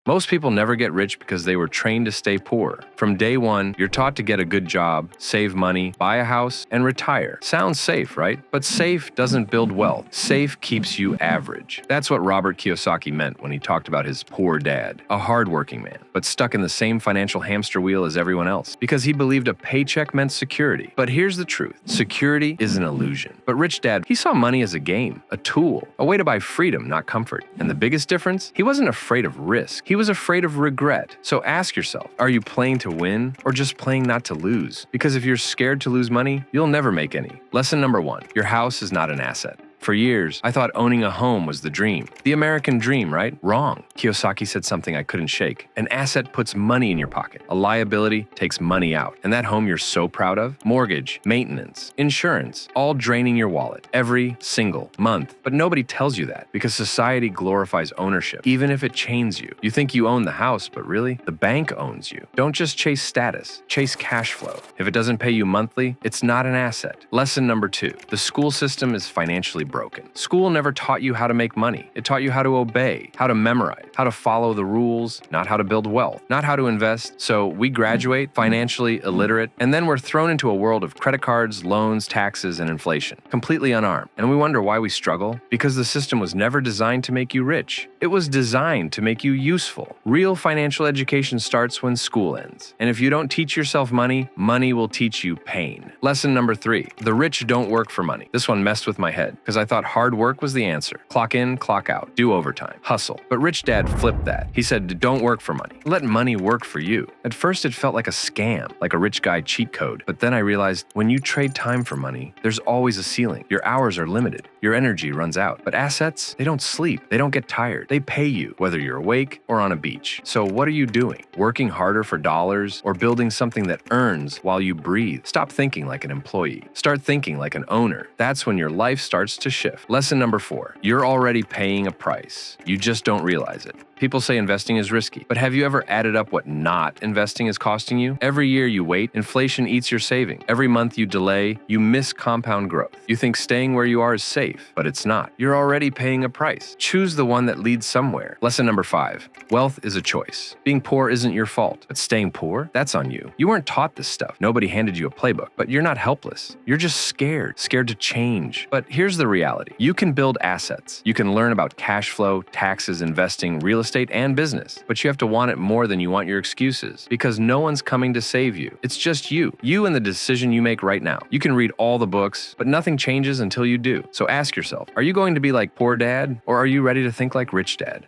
Most people never get rich because they were trained to stay poor. From day one, you're taught to get a good job, save money, buy a house, and retire. Sounds safe, right? But safe doesn't build wealth. Safe keeps you average. That's what Robert Kiyosaki meant when he talked about his poor dad, a hardworking man, but stuck in the same financial hamster wheel as everyone else, because he believed a paycheck meant security. But here's the truth. Security is an illusion. But Rich Dad, he saw money as a game, a tool, a way to buy freedom, not comfort. And the biggest difference? He wasn't afraid of risk. He was afraid of regret. So ask yourself, are you playing to win or just playing not to lose? Because if you're scared to lose money, you'll never make any. Lesson number 1, your house is not an asset. For years, I thought owning a home was the dream. The American dream, right? Wrong. Kiyosaki said something I couldn't shake. An asset puts money in your pocket. A liability takes money out. And that home you're so proud of? Mortgage, maintenance, insurance, all draining your wallet every single month. But nobody tells you that because society glorifies ownership, even if it chains you. You think you own the house, but really, the bank owns you. Don't just chase status, chase cash flow. If it doesn't pay you monthly, it's not an asset. Lesson number 2, the school system is financially broken. School never taught you how to make money. It taught you how to obey, how to memorize, how to follow the rules, not how to build wealth, not how to invest. So we graduate financially illiterate, and then we're thrown into a world of credit cards, loans, taxes, and inflation, completely unarmed. And we wonder why we struggle? Because the system was never designed to make you rich. It was designed to make you useful. Real financial education starts when school ends. And if you don't teach yourself money, money will teach you pain. Lesson number 3, the rich don't work for money. This one messed with my head because I thought hard work was the answer. Clock in, clock out, do overtime, hustle. But Rich Dad flipped that. He said, don't work for money. Let money work for you. At first, it felt like a scam, like a rich guy cheat code. But then I realized when you trade time for money, there's always a ceiling. Your hours are limited. Your energy runs out. But assets, they don't sleep. They don't get tired. They pay you, whether you're awake or on a beach. So what are you doing? Working harder for dollars or building something that earns while you breathe? Stop thinking like an employee. Start thinking like an owner. That's when your life starts to shift. Lesson number 4, you're already paying a price. You just don't realize it. People say investing is risky, but have you ever added up what not investing is costing you? Every year you wait, inflation eats your saving. Every month you delay, you miss compound growth. You think staying where you are is safe, but it's not. You're already paying a price. Choose the one that leads somewhere. Lesson number 5, wealth is a choice. Being poor isn't your fault, but staying poor, that's on you. You weren't taught this stuff. Nobody handed you a playbook, but you're not helpless. You're just scared to change. But here's the reality. You can build assets. You can learn about cash flow, taxes, investing, real estate, and business. But you have to want it more than you want your excuses, because no one's coming to save you. It's just you and the decision you make right now. You can read all the books, but nothing changes until you do. So ask yourself, are you going to be like poor dad, or are you ready to think like rich dad?